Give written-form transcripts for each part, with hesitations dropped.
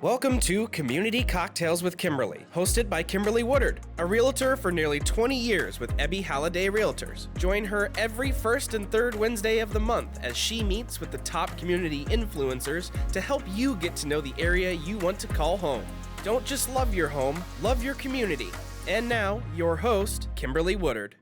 Welcome to Community Cocktails with Kimberly, hosted by Kimberly Woodard, a realtor for nearly 20 years with Ebby Halliday Realtors. Join her every first and third Wednesday of the month as she meets with the top community influencers to help you get to know the area you want to call home. Don't just love your home, love your community. And now, your host, Kimberly Woodard.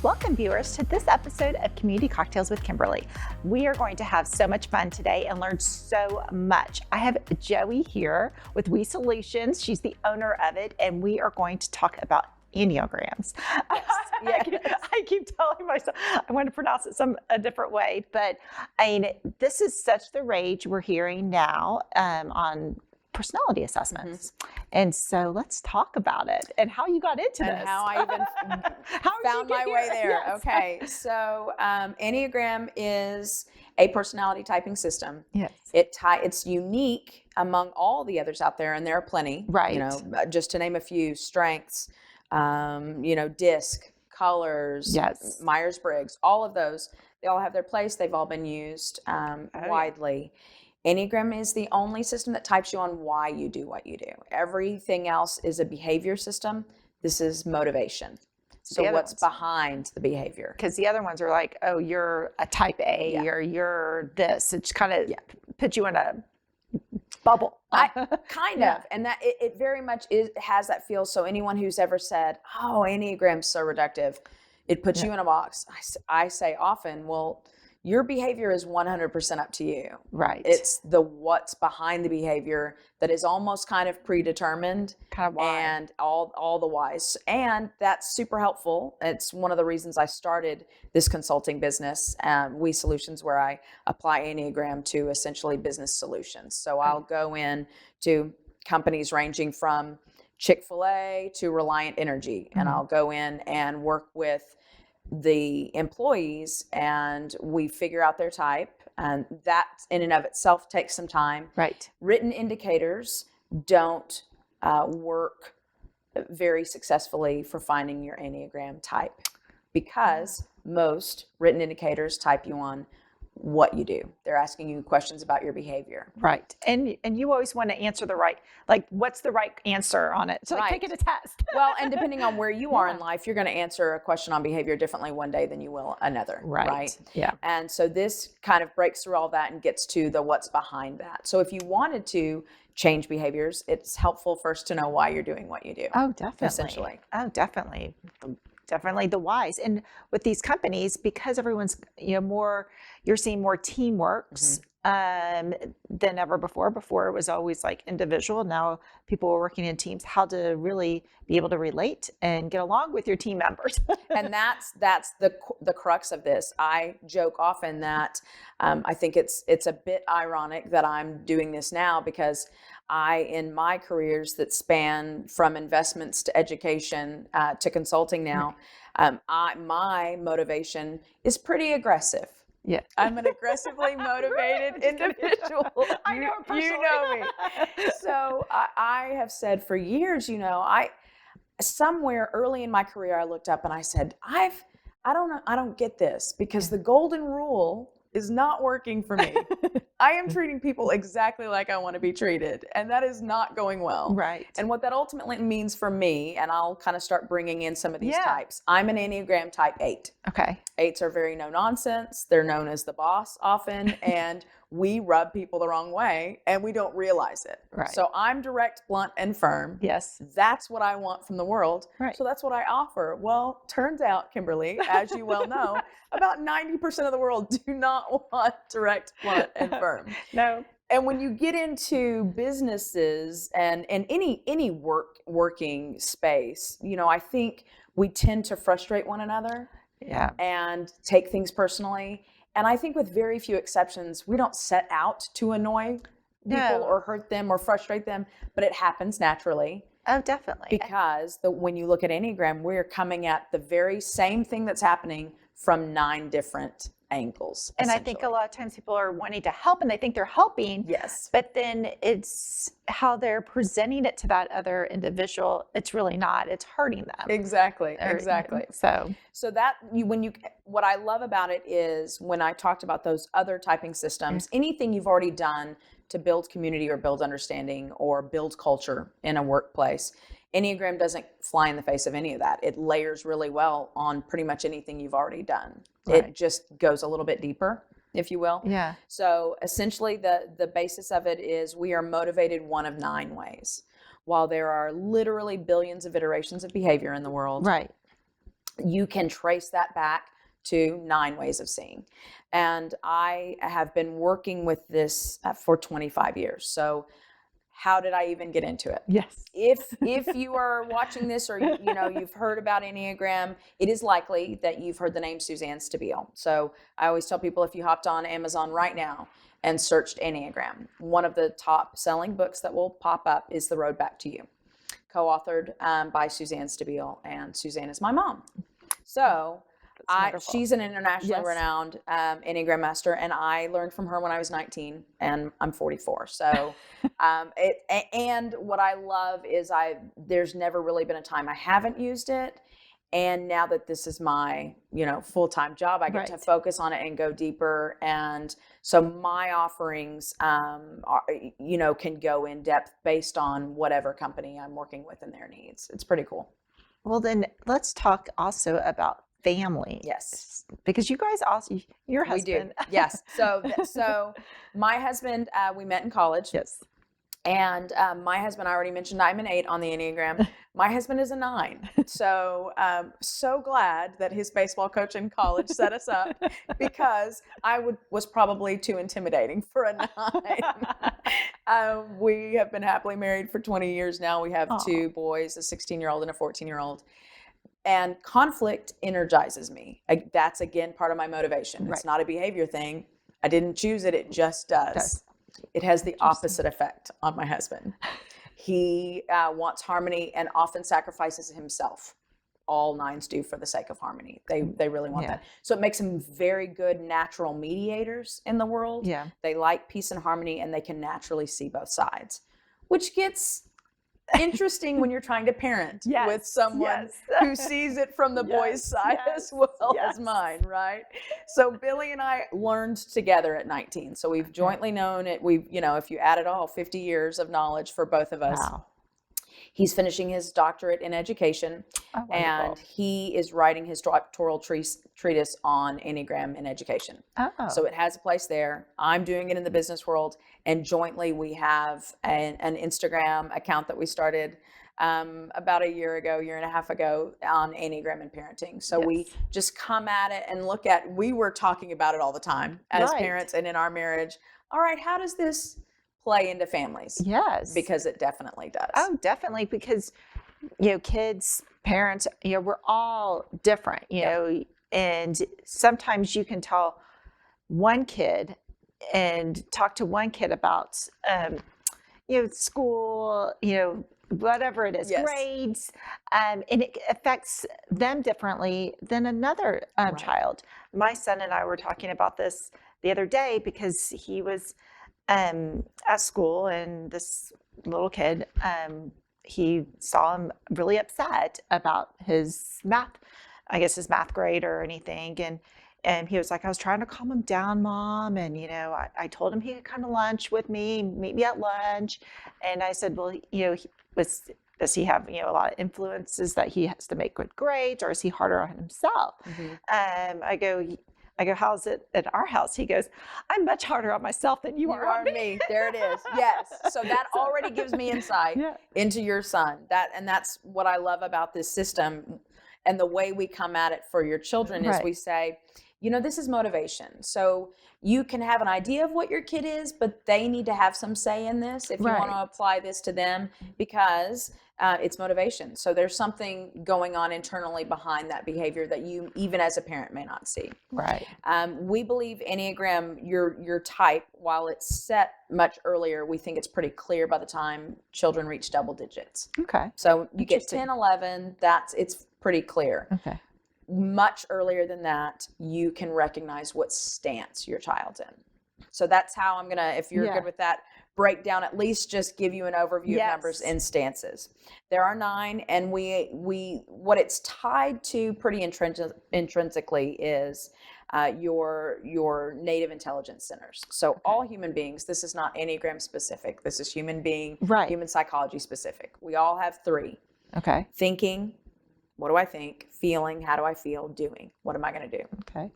Welcome, viewers, to this episode of Community Cocktails with Kimberly. We are going to have so much fun today and learn so much. I have Joey here with We Solutions. She's the owner of it, and we are going to talk about Enneagrams. Yes. I keep telling myself I want to pronounce it a different way, but I mean, this is such the rage we're hearing now on personality assessments. And so let's talk about it and how you got into this. And how I even found my way there. Yes. Okay, so Enneagram is a personality typing system. Yes. It's unique among all the others out there, and there are plenty. Right. You know, just to name a few: strengths, DISC, colors, yes, Myers-Briggs, all of those. They all have their place. They've all been used widely. Yeah. Enneagram is the only system that types you on why you do what you do. Everything else is a behavior system. This is motivation. So what's behind the behavior? Because the other ones are like, oh, you're a type A, or you're this. It's kind of puts you in a bubble. Kind of. And that it very much has that feel. So anyone who's ever said, oh, Enneagram's so reductive, it puts you in a box. I say often, well, your behavior is 100% up to you. Right. It's the what's behind the behavior that is almost kind of predetermined. Kind of why. And all the whys. And that's super helpful. It's one of the reasons I started this consulting business, We Solutions, where I apply Enneagram to essentially business solutions. So I'll go in to companies ranging from Chick-fil-A to Reliant Energy. And I'll go in and work with the employees, and we figure out their type, and that in and of itself takes some time. Right. Written indicators don't work very successfully for finding your Enneagram type, because most written indicators type you on what you do. They're asking you questions about your behavior. Right. And you always want to answer the right, like, what's the right answer on it? So like taking a test. Well, and depending on where you are in life, you're going to answer a question on behavior differently one day than you will another. Right. Yeah. And so this kind of breaks through all that and gets to the what's behind that. So if you wanted to change behaviors, it's helpful first to know why you're doing what you do. Oh, definitely. Essentially. Oh, definitely. Definitely the whys. And with these companies, because everyone's, you're seeing more teamworks than ever before. Before it was always like individual. Now people are working in teams, how to really be able to relate and get along with your team members. And that's the crux of this. I joke often that I think it's a bit ironic that I'm doing this now, because in my careers that span from investments to education to consulting now, my motivation is pretty aggressive. Yeah, I'm an aggressively motivated individual. I know, you know me. So I have said for years, somewhere early in my career, I looked up and I said, I don't get this, because the golden rule is not working for me. I am treating people exactly like I want to be treated, and that is not going well. Right. And what that ultimately means for me, and I'll kind of start bringing in some of these types. I'm an Enneagram type 8. Okay. 8s are very no nonsense. They're known as the boss often, and we rub people the wrong way, and we don't realize it. Right. So I'm direct, blunt, and firm. Yes. That's what I want from the world. Right. So that's what I offer. Well, turns out, Kimberly, as you well know, about 90% of the world do not want direct, blunt, and firm. No. And when you get into businesses and any working space, I think we tend to frustrate one another. Yeah. And take things personally. And I think with very few exceptions, we don't set out to annoy people or hurt them or frustrate them, but it happens naturally. Oh, definitely. Because when you look at Enneagram, we're coming at the very same thing that's happening from 9 different angles. And I think a lot of times people are wanting to help and they think they're helping. Yes. But then it's how they're presenting it to that other individual. It's really not. It's hurting them. Exactly. So that what I love about it is when I talked about those other typing systems, anything you've already done to build community or build understanding or build culture in a workplace. Enneagram doesn't fly in the face of any of that. It layers really well on pretty much anything you've already done. Right. It just goes a little bit deeper, if you will. Yeah. So essentially the basis of it is we are motivated one of 9 ways. While there are literally billions of iterations of behavior in the world, Right. you can trace that back to 9 ways of seeing. And I have been working with this for 25 years. So how did I even get into it? Yes. If you are watching this or you've heard about Enneagram, it is likely that you've heard the name Suzanne Stabile. So I always tell people, if you hopped on Amazon right now and searched Enneagram, one of the top selling books that will pop up is The Road Back to You, co-authored by Suzanne Stabile, and Suzanne is my mom. So she's an internationally renowned Enneagram master, and I learned from her when I was 19, and I'm 44. So, and what I love is there's never really been a time I haven't used it, and now that this is my full-time job, I get to focus on it and go deeper, and so my offerings can go in depth based on whatever company I'm working with and their needs. It's pretty cool. Well, then let's talk also about family. Yes. Because you guys also, your husband. We do. Yes. So my husband, we met in college. Yes. And my husband, I already mentioned I'm an 8 on the Enneagram. My husband is a 9. So so glad that his baseball coach in college set us up, because I was probably too intimidating for a 9. We have been happily married for 20 years now. We have 2 boys, a 16-year-old and a 14-year-old. And conflict energizes me. That's, again, part of my motivation. It's not a behavior thing. I didn't choose it. It just does. It has the opposite effect on my husband. He wants harmony and often sacrifices himself. All 9s do for the sake of harmony. They really want that. So it makes them very good natural mediators in the world. Yeah. They like peace and harmony, and they can naturally see both sides, which gets interesting when you're trying to parent with someone who sees it from the boys' side as well as mine, right? So Billy and I learned together at 19. So we've jointly known it. We've, if you add it all, 50 years of knowledge for both of us. Wow. He's finishing his doctorate in education, and he is writing his doctoral treatise on Enneagram in education. So it has a place there. I'm doing it in the business world, and jointly we have an Instagram account that we started about a year and a half ago on Enneagram and parenting. So we just come at it and we were talking about it all the time as parents and in our marriage. All right, how does this play into families? Yes. Because it definitely does. Oh, definitely. Because, kids, parents, we're all different, know, and sometimes you can tell one kid and talk to one kid about, school, whatever it is, grades, and it affects them differently than another child. My son and I were talking about this the other day because he was at school, and this little kid, he saw him really upset about his math grade or anything. And he was like, I was trying to calm him down, Mom. And, I told him he could come to lunch with me, meet me at lunch. And I said, well, does he have, a lot of influences that he has to make good grades, or is he harder on himself? Mm-hmm. I go, how's it at our house? He goes, I'm much harder on myself than you are on me. There it is. Yes. So that already gives me insight into your son. That's what I love about this system, and the way we come at it for your children is we say, this is motivation. So you can have an idea of what your kid is, but they need to have some say in this if you want to apply this to them, because it's motivation. So there's something going on internally behind that behavior that you, even as a parent, may not see. Right. We believe Enneagram, your type, while it's set much earlier, we think it's pretty clear by the time children reach double digits. Okay. So you get 10, 11, it's pretty clear. Okay. Much earlier than that, you can recognize what stance your child's in. So that's how I'm going to, if you're good with that, break down, at least just give you an overview of numbers and stances. There are 9, and we what it's tied to pretty intrinsically is your native intelligence centers. So all human beings, this is not Enneagram specific. This is human being, human psychology specific. We all have 3. Okay. Thinking, what do I think? Feeling, how do I feel? Doing, what am I going to do? Okay.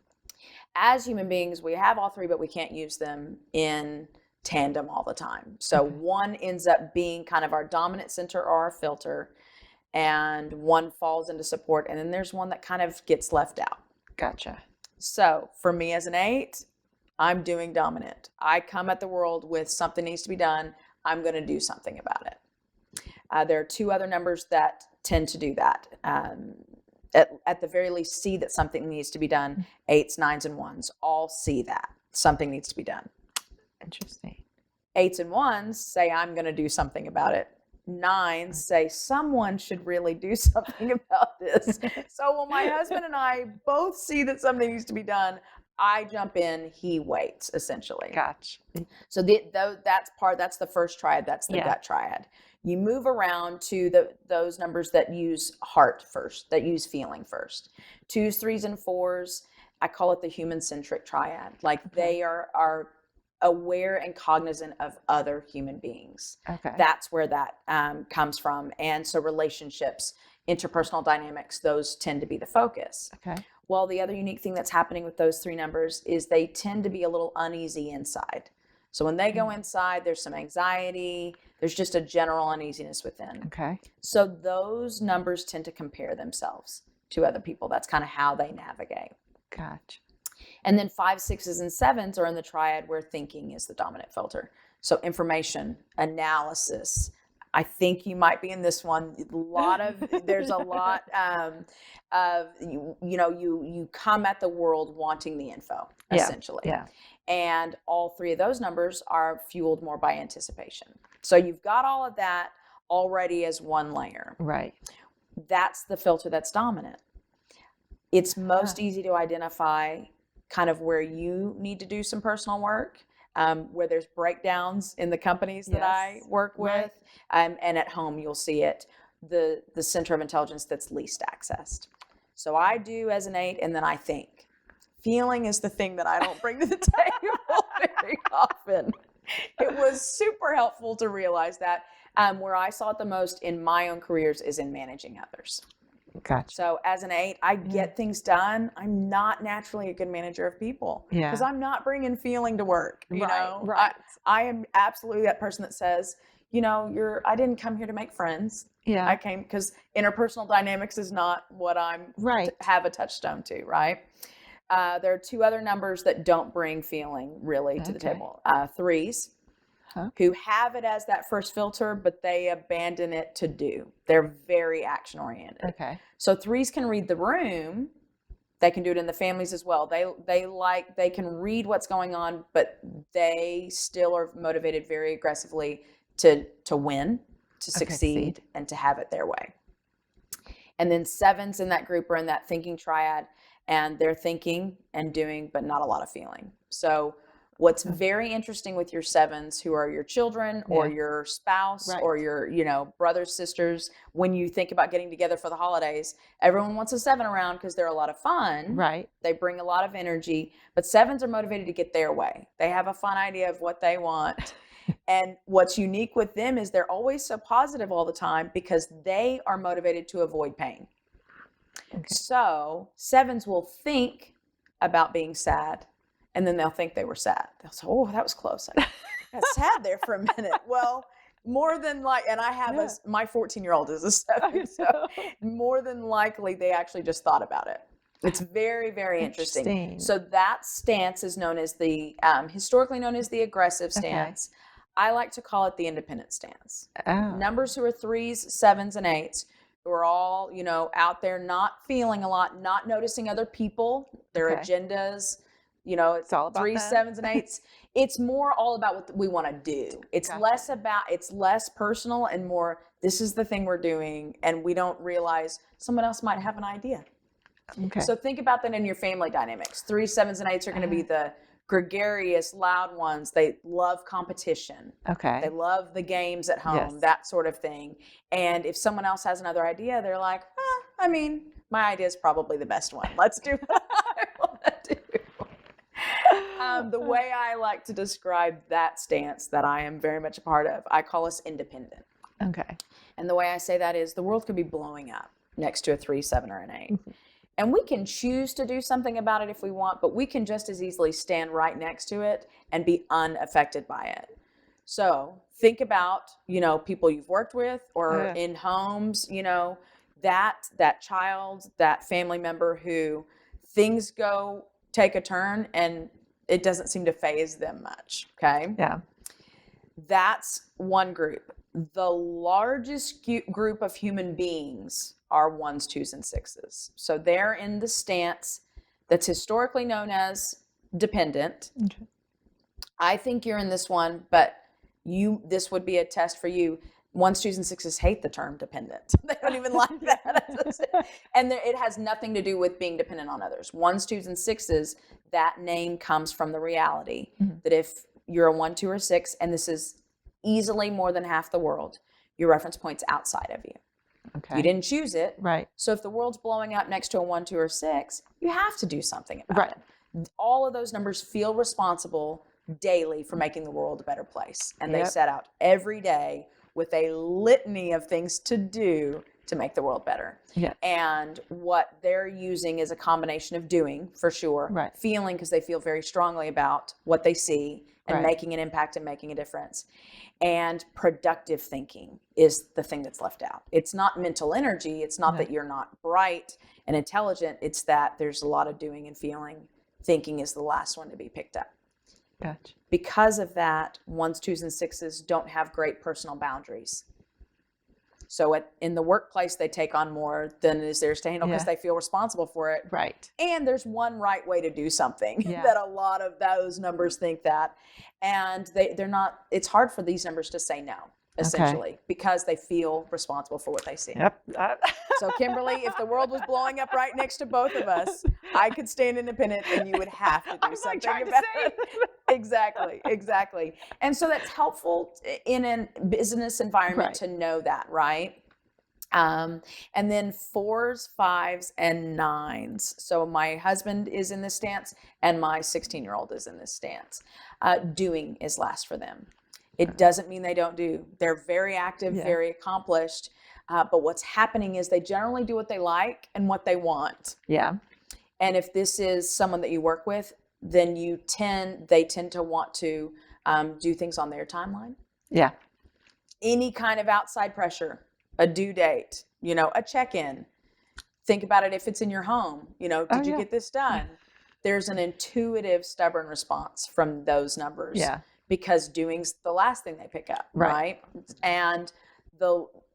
As human beings, we have all 3, but we can't use them in tandem all the time. So one ends up being kind of our dominant center or our filter, and one falls into support, and then there's one that kind of gets left out. Gotcha. So for me as an 8, I'm doing dominant. I come at the world with something needs to be done. I'm going to do something about it. There are 2 other numbers that tend to do that. At the very least, see that something needs to be done. 8s, 9s, and 1s all see that something needs to be done. Interesting. 8s and 1s say, I'm going to do something about it. 9s say, someone should really do something about this. So when my husband and I both see that something needs to be done, I jump in, he waits, essentially. Gotcha. So that's the first triad. That's the gut triad. You move around to those numbers that use heart first, that use feeling first. 2s, 3s, and 4s, I call it the human-centric triad. Like they are aware and cognizant of other human beings. Okay. That's where that comes from. And so relationships, interpersonal dynamics, those tend to be the focus. Okay. Well, the other unique thing that's happening with those 3 numbers is they tend to be a little uneasy inside. So when they go inside, there's some anxiety, there's just a general uneasiness within. Okay. So those numbers tend to compare themselves to other people. That's kind of how they navigate. Gotcha. And then 5s, 6s, and 7s are in the triad where thinking is the dominant filter. So information, analysis. I think you might be in this one. There's a lot of, you come at the world wanting the info, essentially. Yeah. And all 3 of those numbers are fueled more by anticipation. So you've got all of that already as one layer. Right. That's the filter that's dominant. It's most easy to identify kind of where you need to do some personal work, where there's breakdowns in the companies that I work with, and at home you'll see it, the center of intelligence that's least accessed. So I do as an 8, and then I think. Feeling is the thing that I don't bring to the table very often. It was super helpful to realize that. Where I saw it the most in my own careers is in managing others. Gotcha. So as an 8, I get things done. I'm not naturally a good manager of people because I'm not bringing feeling to work. You know, right. I am absolutely that person that says, I didn't come here to make friends. Yeah. I came because interpersonal dynamics is not what I'm have a touchstone to. Right. There are 2 other numbers that don't bring feeling really to the table. 3s. Who have it as that first filter, but they abandon it to do. They're very action oriented. Okay. So 3s can read the room. They can do it in the families as well. They can read what's going on, but they still are motivated very aggressively to win, to succeed, and to have it their way. And then 7s in that group are in that thinking triad, and they're thinking and doing, but not a lot of feeling. So what's very interesting with your 7s, who are your children or your spouse or your, brothers, sisters, when you think about getting together for the holidays, everyone wants a 7 around because they're a lot of fun. Right. They bring a lot of energy, but 7s are motivated to get their way. They have a fun idea of what they want. And what's unique with them is they're always so positive all the time because they are motivated to avoid pain. Okay. So 7s will think about being sad, and then they'll think they were sad. They'll say, oh, that was close. I got sad there for a minute. Well, more than and I have my 14-year-old is a 7, so more than likely they actually just thought about it. It's very, very interesting. So that stance is known as historically known as the aggressive stance. I like to call it the independent stance. Oh. Numbers who are 3s, 7s, and 8s, who are all, out there not feeling a lot, not noticing other people, their agendas. It's all about 3s, 7s, and 8s. It's more all about what we want to do. It's it's less personal and more, this is the thing we're doing, and we don't realize someone else might have an idea. Okay. So think about that in your family dynamics. 3s, 7s, and 8s are going to be the gregarious, loud ones. They love competition. Okay. They love the games at home, that sort of thing. And if someone else has another idea, they're like, my idea is probably the best one. Let's do what I want to do. The way I like to describe that stance that I am very much a part of, I call us independent. Okay. And the way I say that is the world could be blowing up next to a 3, 7, or an 8. And we can choose to do something about it if we want, but we can just as easily stand right next to it and be unaffected by it. So think about, people you've worked with or in homes, that child, that family member who things take a turn and it doesn't seem to faze them much. Okay. Yeah. That's one group. The largest group of human beings are 1s, 2s, and 6s. So they're in the stance that's historically known as dependent. Okay. I think you're in this one, but this would be a test for you. 1s, 2s, and 6s hate the term dependent. They don't even like that. And it has nothing to do with being dependent on others. 1s, 2s, and 6s, that name comes from the reality that if you're a 1, 2, or 6, and this is easily more than half the world, your reference point's outside of you. Okay. You didn't choose it. Right. So if the world's blowing up next to a 1, 2, or 6, you have to do something about it. All of those numbers feel responsible daily for making the world a better place. And they set out every day with a litany of things to do to make the world better. Yeah. And what they're using is a combination of doing, for sure, feeling because they feel very strongly about what they see and making an impact and making a difference. And productive thinking is the thing that's left out. It's not mental energy. It's not that you're not bright and intelligent. It's that there's a lot of doing and feeling. Thinking is the last one to be picked up. Gotcha. Because of that, 1s, 2s, and 6s don't have great personal boundaries. So in the workplace, they take on more than is theirs to handle because they feel responsible for it. Right. And there's one right way to do something that a lot of those numbers think that. And they're not, it's hard for these numbers to say no, essentially, because they feel responsible for what they see. Yep. So Kimberly, if the world was blowing up right next to both of us, I could stand independent and you would have to do something about it. Exactly. And so that's helpful in a business environment to know that, right? And then 4s, 5s, and 9s. So my husband is in this stance and my 16-year-old is in this stance. Doing is last for them. It doesn't mean they don't do. They're very active, very accomplished. But what's happening is they generally do what they like and what they want. Yeah. And if this is someone that you work with, then they tend to want to do things on their timeline. Yeah. Any kind of outside pressure, a due date, a check-in. Think about it if it's in your home. Did you get this done? There's an intuitive, stubborn response from those numbers. Yeah. Because doing's the last thing they pick up, right? And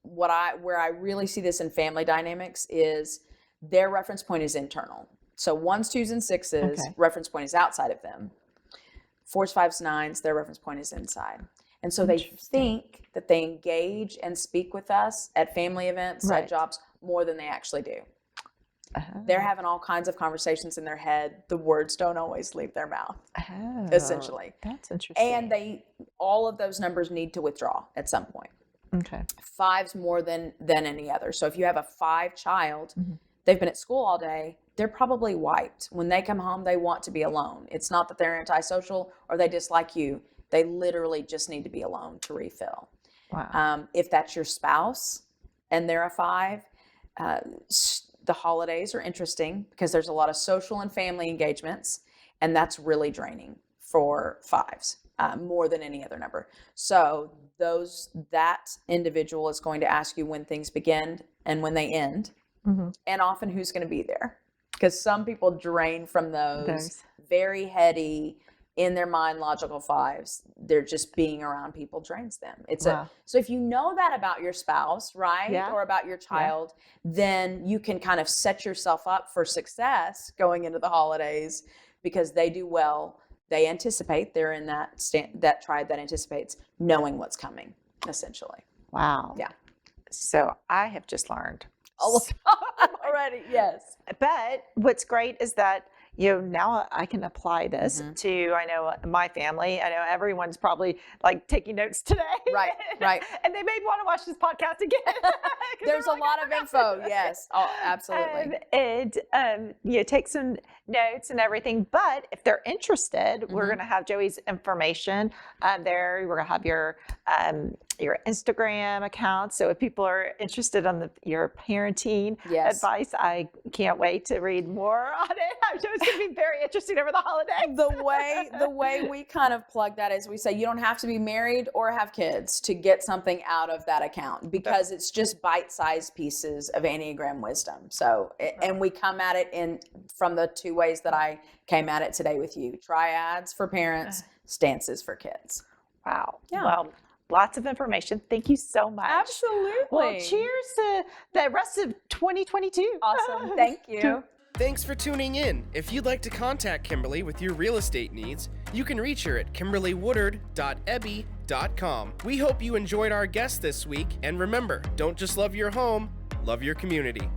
where I really see this in family dynamics is their reference point is internal. So 1s, 2s, and 6s, reference point is outside of them. 4s, 5s, 9s, their reference point is inside. And so they think that they engage and speak with us at family events, at jobs, more than they actually do. They're having all kinds of conversations in their head. The words don't always leave their mouth, essentially. That's interesting. And all of those numbers need to withdraw at some point. Okay. 5s more than any other. So if you have a 5 child, they've been at school all day, they're probably wiped. When they come home, they want to be alone. It's not that they're antisocial or they dislike you. They literally just need to be alone to refill. Wow. If that's your spouse and they're a 5, the holidays are interesting because there's a lot of social and family engagements, and that's really draining for 5s, more than any other number. So that individual is going to ask you when things begin and when they end, and often who's going to be there. Because some people drain from those very heady, in their mind, logical 5s. They're just being around people drains them. So if you know that about your spouse, right? Yeah. Or about your child, then you can kind of set yourself up for success going into the holidays because they do well. They anticipate. They're in that tribe that anticipates knowing what's coming, essentially. Wow. Yeah. So I have just learned already. Yes. But what's great is that now I can apply this to, I know my family. I know everyone's probably like taking notes today. Right. And they may want to watch this podcast again. There's a lot of info. Yes. Oh, absolutely. Take some notes and everything. But if they're interested, we're going to have Joey's information there. We're going to have your Instagram account. So if people are interested on your parenting advice, I can't wait to read more on it. I'm sure it's going to be very interesting over the holidays. The way we kind of plug that is we say you don't have to be married or have kids to get something out of that account, because it's just bite-sized pieces of Enneagram wisdom. So, and we come at it from the two ways that I came at it today with you: triads for parents, stances for kids. Wow. Yeah. Well, lots of information. Thank you so much. Absolutely. Well, cheers to the rest of 2022. Awesome. Thank you. Thanks for tuning in. If you'd like to contact Kimberly with your real estate needs, you can reach her at kimberlywoodard.ebby.com. We hope you enjoyed our guest this week, and remember, don't just love your home, love your community.